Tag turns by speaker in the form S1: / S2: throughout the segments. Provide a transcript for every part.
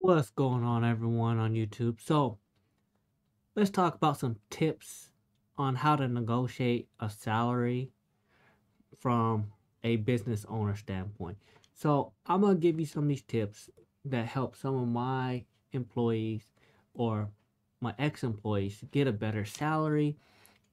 S1: What's going on, everyone on YouTube? So, let's talk about some tips on how to negotiate a salary from a business owner standpoint. So, I'm going to give you some of these tips that help some of my employees or my ex employees get a better salary,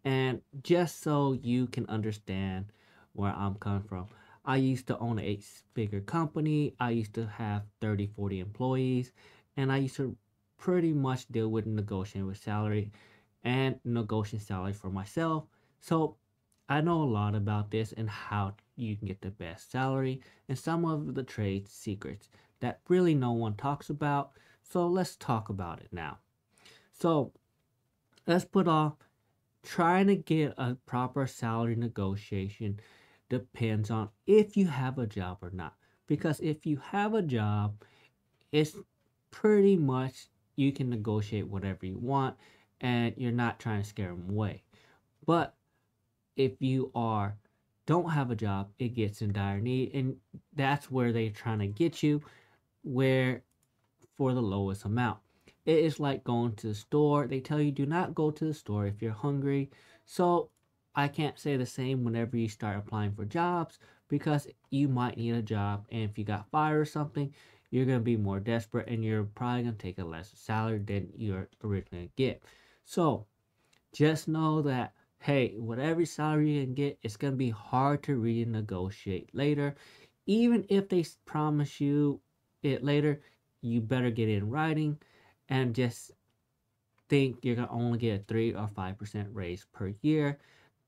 S1: and just so you can understand where I'm coming from. I used to own a eight-figure company. I used to have 30, 40 employees, and I used to pretty much deal with negotiating with salary and negotiating salary for myself. So I know a lot about this and how you can get the best salary and some of the trade secrets that really no one talks about. So let's talk about it now. So let's put off trying to get a proper salary negotiation depends on if you have a job or not. Because if you have a job, it's pretty much you can negotiate whatever you want and you're not trying to scare them away. But if you are don't have a job, it gets in dire need, and that's where they're trying to get you where for the lowest amount. It is like going to the store. They tell you do not go to the store if you're hungry. So I can't say the same whenever you start applying for jobs, because you might need a job, and if you got fired or something, you're going to be more desperate and you're probably going to take a less salary than you're originally get. So just know that, hey, whatever salary you can get, it's going to be hard to renegotiate later. Even if they promise you it later, you better get it in writing and just think you're going to only get a 3 or 5% raise per year.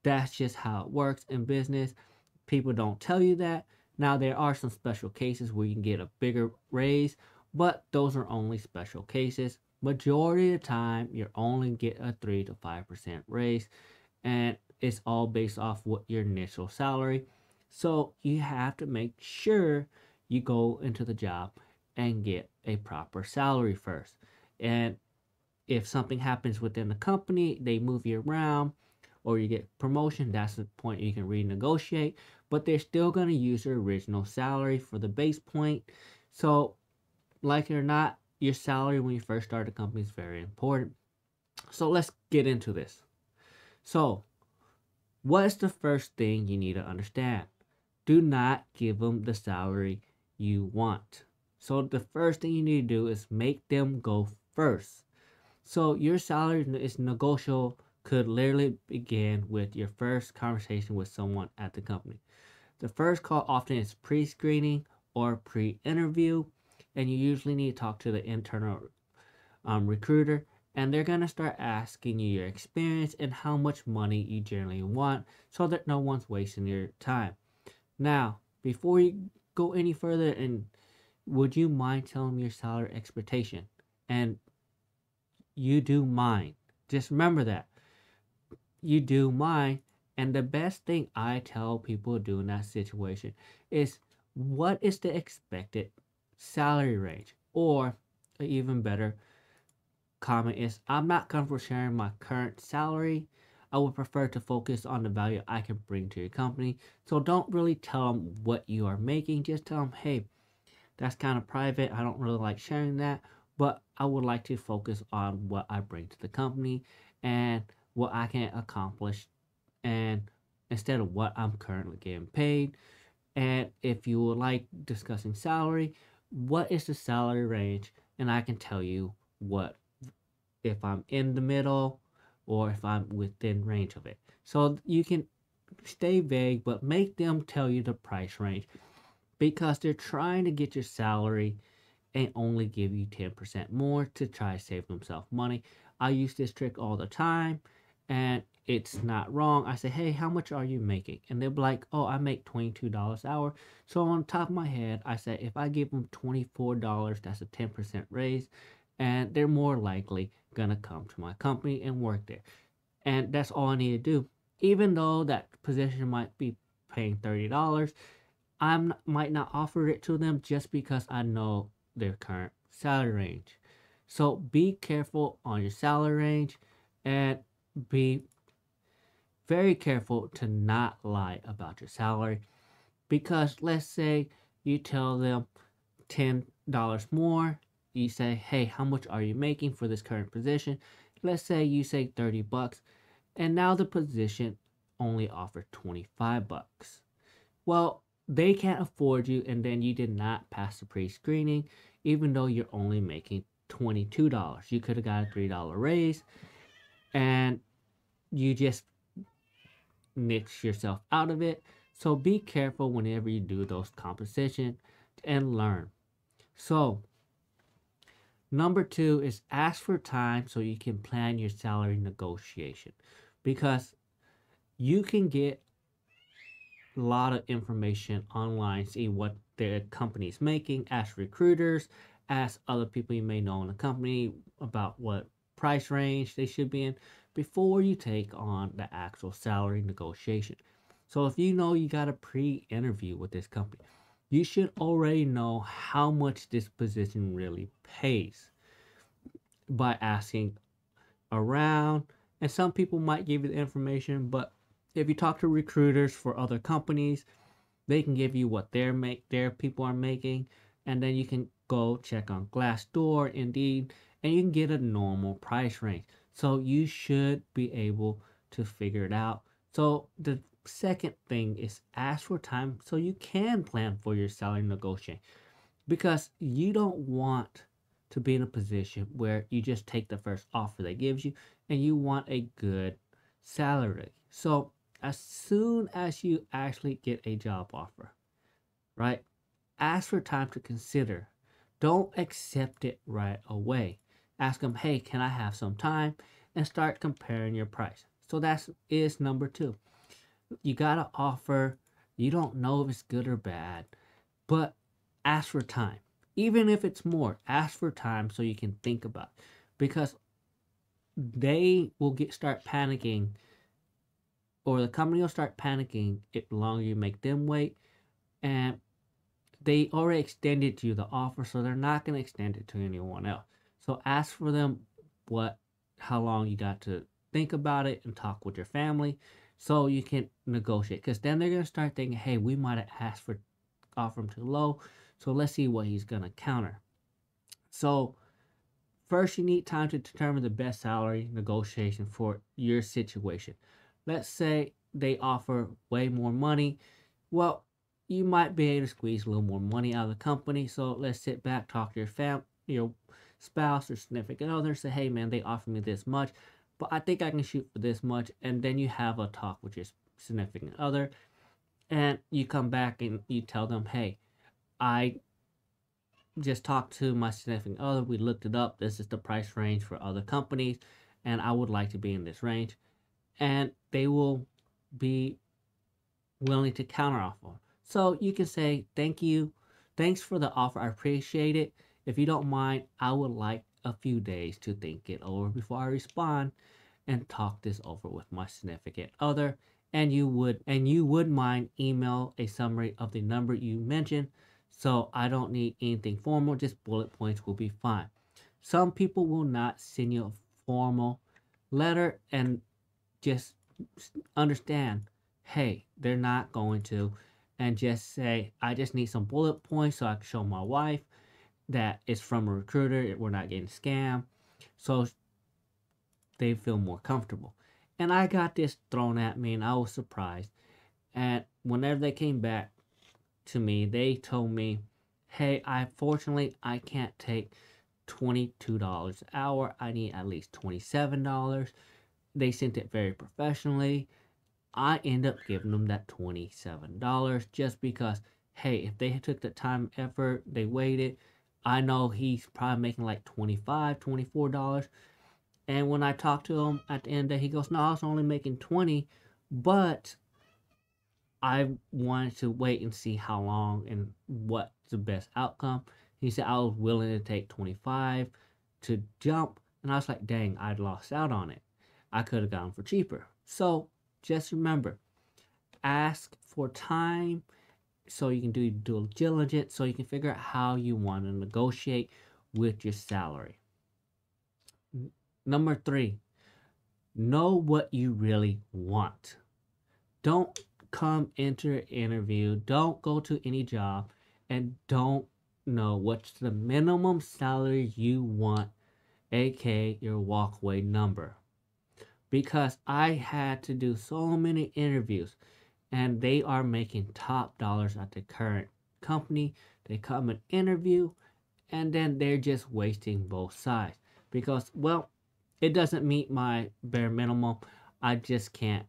S1: That's just how it works in business. People don't tell you that. Now, there are some special cases where you can get a bigger raise, but those are only special cases. Majority of the time, you're only get a 3 to 5% raise, and it's all based off what your initial salary. So you have to make sure you go into the job and get a proper salary first. And if something happens within the company, they move you around or you get promotion, that's the point you can renegotiate. But they're still going to use your original salary for the base point. So, like it or not, your salary when you first start a company is very important. So, let's get into this. So, what is the first thing you need to understand? Do not give them the salary you want. So, the first thing you need to do is make them go first. So your salary is negotiable could literally begin with your first conversation with someone at the company. The first call often is pre-screening or pre-interview, and you usually need to talk to the internal recruiter, and they're going to start asking you your experience and how much money you generally want so that no one's wasting your time. Now, before you go any further, and would you mind telling me your salary expectation? And you do mine. Just remember that. You do mine. And the best thing I tell people to do in that situation is what is the expected salary range? Or even better comment is I'm not comfortable sharing my current salary. I would prefer to focus on the value I can bring to your company. So don't really tell them what you are making. Just tell them, hey, that's kind of private. I don't really like sharing that, but I would like to focus on what I bring to the company and what I can accomplish, and instead of what I'm currently getting paid. And if you would like discussing salary, what is the salary range? And I can tell you what, if I'm in the middle or if I'm within range of it. So you can stay vague, but make them tell you the price range, because they're trying to get your salary and only give you 10% more to try to save themselves money. I use this trick all the time, and it's not wrong. I say, hey, how much are you making? And they'll be like, oh, I make $22 an hour. So on top of my head, I say, if I give them $24, that's a 10% raise, and they're more likely going to come to my company and work there. And that's all I need to do. Even though that position might be paying $30, might not offer it to them just because I know their current salary range. So be careful on your salary range, and be very careful to not lie about your salary, because let's say you tell them $10 more, you say, hey, how much are you making for this current position? Let's say you say $30, and now the position only offers $25. Well, they can't afford you, and then you did not pass the pre-screening, even though you're only making $22. You could have got a $3 raise, and you just nix yourself out of it. So be careful whenever you do those competition and learn. So number 2 is ask for time so you can plan your salary negotiation, because you can get a lot of information online, see what the company is making, ask recruiters, ask other people you may know in the company about what price range they should be in before you take on the actual salary negotiation. So if you know you got a pre-interview with this company, you should already know how much this position really pays by asking around. And some people might give you the information, but if you talk to recruiters for other companies, they can give you what their people are making, and then you can go check on Glassdoor, Indeed, and you can get a normal price range. So you should be able to figure it out. So the second thing is ask for time so you can plan for your salary negotiation, because you don't want to be in a position where you just take the first offer they gives you, and you want a good salary. So as soon as you actually get a job offer, right, ask for time to consider. Don't accept it right away. Ask them, hey, can I have some time? And start comparing your price. So that is number 2. You got to offer. You don't know if it's good or bad, but ask for time. Even if it's more, ask for time so you can think about it. Because they will start panicking, or the company will start panicking if the longer you make them wait. And they already extended you the offer, so they're not going to extend it to anyone else. So ask for them how long you got to think about it and talk with your family so you can negotiate. Because then they're going to start thinking, hey, we might have asked for offer him too low, so let's see what he's going to counter. So first, you need time to determine the best salary negotiation for your situation. Let's say they offer way more money. Well, you might be able to squeeze a little more money out of the company. So let's sit back, talk to your spouse or significant other, say, hey man, they offer me this much, but I think I can shoot for this much. And then you have a talk with your significant other, and you come back and you tell them, hey, I just talked to my significant other. We looked it up. This is the price range for other companies, and I would like to be in this range. And they will be willing to counteroffer. So you can say, thank you. Thanks for the offer. I appreciate it. If you don't mind, I would like a few days to think it over before I respond and talk this over with my significant other. And you would mind email a summary of the number you mentioned. So I don't need anything formal, just bullet points will be fine. Some people will not send you a formal letter, and just understand, hey, they're not going to, and just say, I just need some bullet points so I can show my wife that it's from a recruiter, we're not getting scammed, so they feel more comfortable. And I got this thrown at me, and I was surprised. And whenever they came back to me, they told me, hey, unfortunately, I can't take $22 an hour. I need at least $27. They sent it very professionally. I end up giving them that $27 just because, hey, if they took the time, effort, they waited, I know he's probably making like $25, $24. And when I talked to him at the end of the day, he goes, no, I was only making 20, but I wanted to wait and see how long and what's the best outcome. He said I was willing to take 25 to jump, and I was like, dang, I'd lost out on it. I could have gone for cheaper. So just remember, ask for time so you can do due diligence, so you can figure out how you want to negotiate with your salary. Number 3, know what you really want. Don't come into an interview, don't go to any job, and don't know what's the minimum salary you want, aka your walkaway number. Because I had to do so many interviews and they are making top dollars at the current company. They come and interview and then they're just wasting both sides because, well, it doesn't meet my bare minimum. I just can't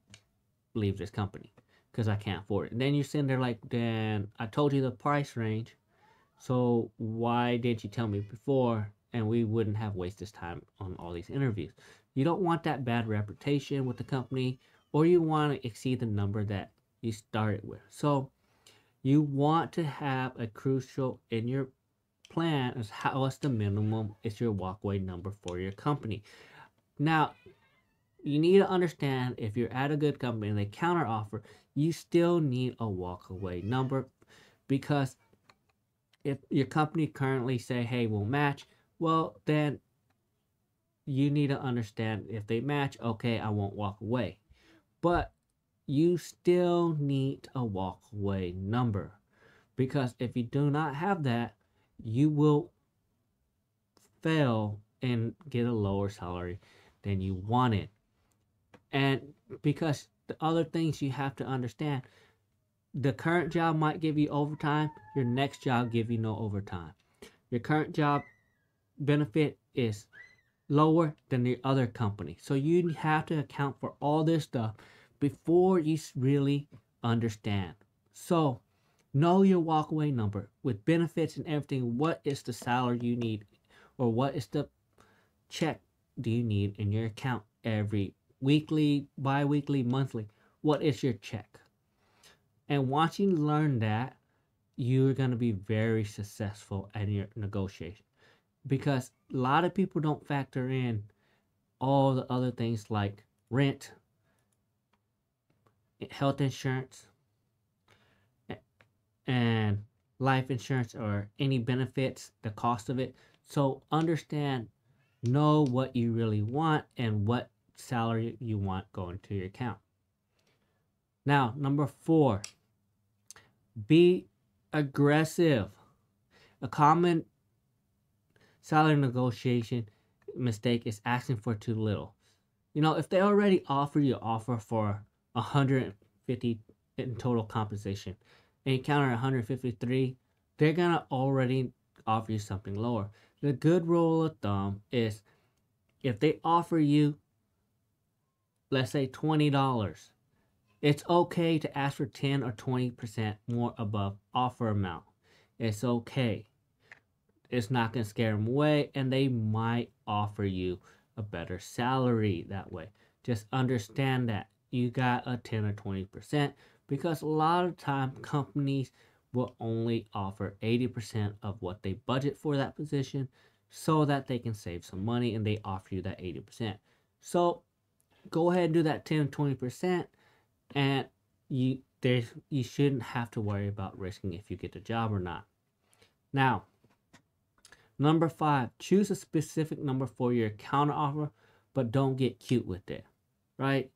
S1: leave this company because I can't afford it. And then you're sitting there like, then I told you the price range. So why didn't you tell me before? And we wouldn't have wasted time on all these interviews. You don't want that bad reputation with the company, or you want to exceed the number that you started with. So you want to have a crucial in your plan is what's the minimum is your walkaway number for your company. Now, you need to understand if you're at a good company and they counter offer, you still need a walkaway number because if your company currently say, hey, we'll match, well, then you need to understand if they match, okay, I won't walk away. But you still need a walkaway number because if you do not have that, you will fail and get a lower salary than you wanted. And because the other things you have to understand, the current job might give you overtime, your next job give you no overtime. Your current job benefit is lower than the other company. So you have to account for all this stuff before you really understand. So know your walkaway number with benefits and everything. What is the salary you need, or what is the check do you need in your account every weekly, bi-weekly, monthly? What is your check? And once you learn that, you're going to be very successful at your negotiation because a lot of people don't factor in all the other things like rent, health insurance, and life insurance or any benefits, the cost of it. So understand, know what you really want and what salary you want going to your account. Now, number 4, be aggressive. A common salary negotiation mistake is asking for too little. You know, if they already offer you an offer for 150 in total compensation and you counter 153, they're gonna already offer you something lower. The good rule of thumb is if they offer you, let's say $20, it's okay to ask for 10 or 20% more above offer amount. It's okay. It's not going to scare them away, and they might offer you a better salary that way. Just understand that you got a 10 or 20% because a lot of time companies will only offer 80% of what they budget for that position so that they can save some money, and they offer you that 80%. So go ahead and do that 10 or 20%, and you shouldn't have to worry about risking if you get the job or not. Now, number 5, choose a specific number for your counteroffer, but don't get cute with it, right?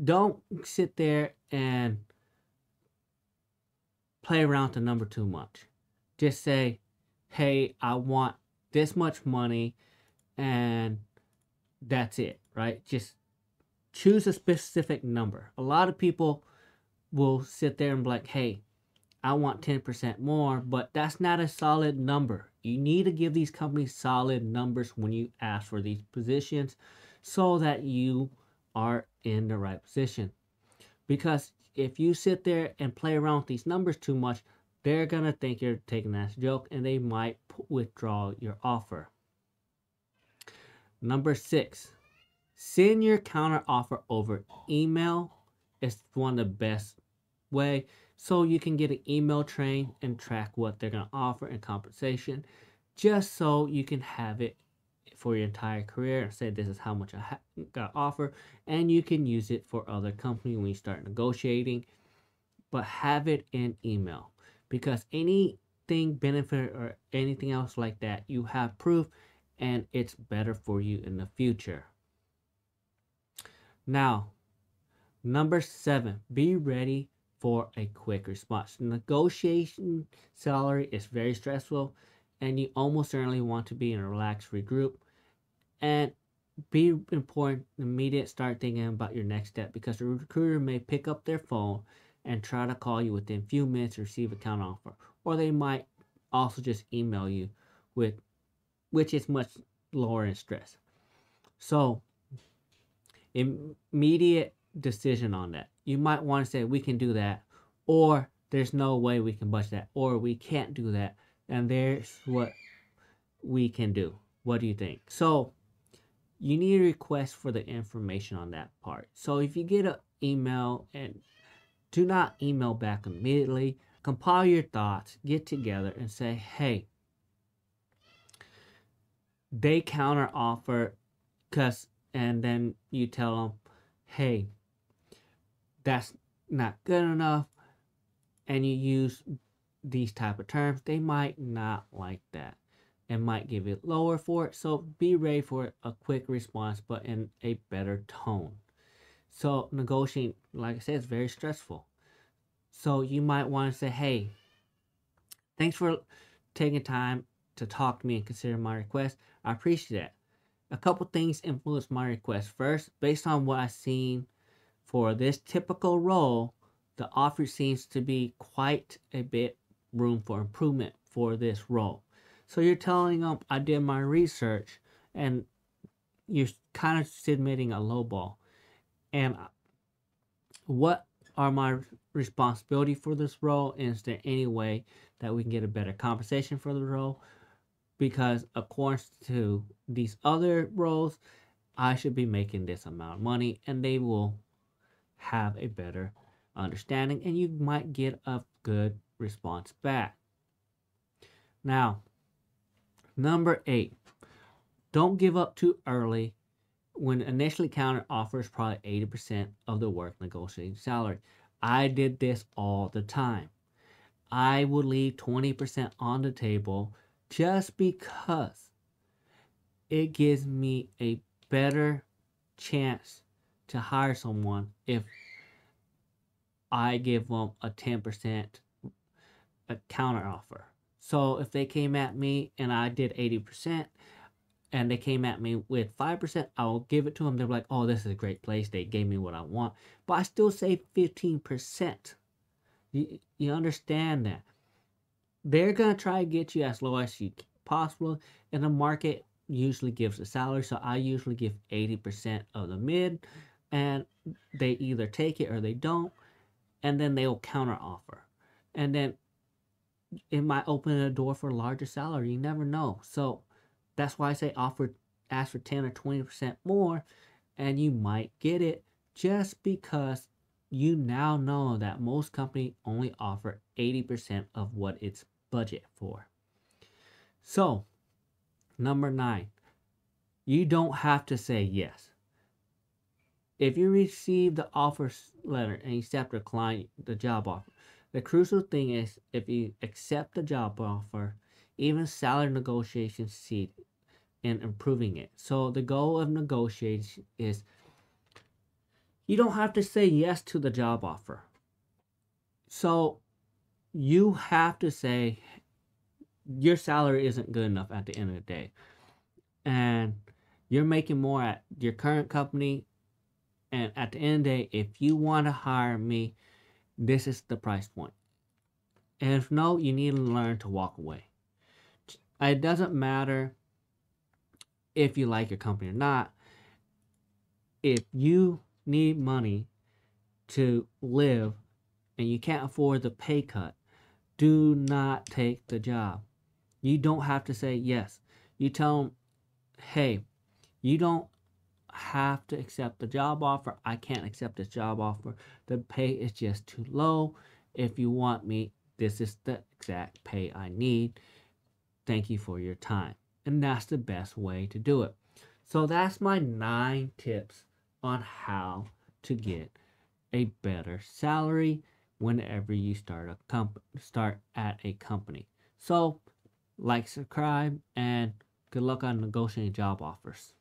S1: Don't sit there and play around with the number too much. Just say, hey, I want this much money, and that's it, right? Just choose a specific number. A lot of people will sit there and be like, hey, I want 10% more, but that's not a solid number. You need to give these companies solid numbers when you ask for these positions so that you are in the right position. Because if you sit there and play around with these numbers too much, they're going to think you're taking that as a joke and they might withdraw your offer. Number 6, send your counter offer over email. It's one of the best way so you can get an email train and track what they're going to offer and compensation, just so you can have it for your entire career and say this is how much I got offer, and you can use it for other companies when you start negotiating. But have it in email because anything benefit or anything else like that, you have proof and it's better for you in the future. Now, number 7, be ready for a quick response. Negotiation salary is very stressful, and you almost certainly want to be in a relaxed regroup and be important immediate start thinking about your next step, because the recruiter may pick up their phone and try to call you within a few minutes to receive a counter offer, or they might also just email you, with which is much lower in stress. So immediate decision on that. You might want to say we can do that, or there's no way we can budget that, or we can't do that, and there's what we can do. What do you think? So you need a request for the information on that part. So if you get an email, and do not email back immediately, compile your thoughts, get together and say, hey, they counter offer, and then you tell them, hey, that's not good enough, and you use these type of terms. They might not like that and might give it lower for it. So be ready for a quick response, but in a better tone. So negotiating, like I said, is very stressful. So you might want to say, hey, thanks for taking time to talk to me and consider my request. I appreciate that. A couple things influenced my request. First, based on what I've seen for this typical role, the offer seems to be quite a bit room for improvement for this role. So you're telling them, I did my research, and you're kind of submitting a low ball. And what are my responsibility for this role? And is there any way that we can get a better compensation for the role? Because according to these other roles, I should be making this amount of money, and they will have a better understanding, and you might get a good response back. Now, number 8, don't give up too early. When initially counter offers probably 80% of the work negotiating salary. I did this all the time. I would leave 20% on the table just because it gives me a better chance to hire someone if I give them a 10% a counter offer. So if they came at me and I did 80%, and they came at me with 5%, I will give it to them. They're like, oh, this is a great place. They gave me what I want. But I still save 15%. You understand that? They're going to try to get you as low as possible. And the market usually gives a salary. So I usually give 80% of the mid. And they either take it or they don't. And then they'll counter offer. And then it might open a door for a larger salary. You never know. So that's why I say ask for 10 or 20% more, and you might get it, just because you now know that most companies only offer 80% of what it's budget for. So, number 9, you don't have to say yes. If you receive the offer letter and you accept or decline the job offer, the crucial thing is, if you accept the job offer, even salary negotiations succeed in improving it. So the goal of negotiation is, you don't have to say yes to the job offer. So you have to say your salary isn't good enough at the end of the day, and you're making more at your current company, and at the end of the day, if you want to hire me, this is the price point. And if no, you need to learn to walk away. It doesn't matter if you like your company or not. If you need money to live and you can't afford the pay cut, do not take the job. You don't have to say yes. You tell them, hey, you don't have to accept the job offer. I can't accept this job offer. The pay is just too low. If you want me, this is the exact pay I need. Thank you for your time. And that's the best way to do it. So that's my 9 tips on how to get a better salary whenever you start at a company. So like, subscribe, and good luck on negotiating job offers.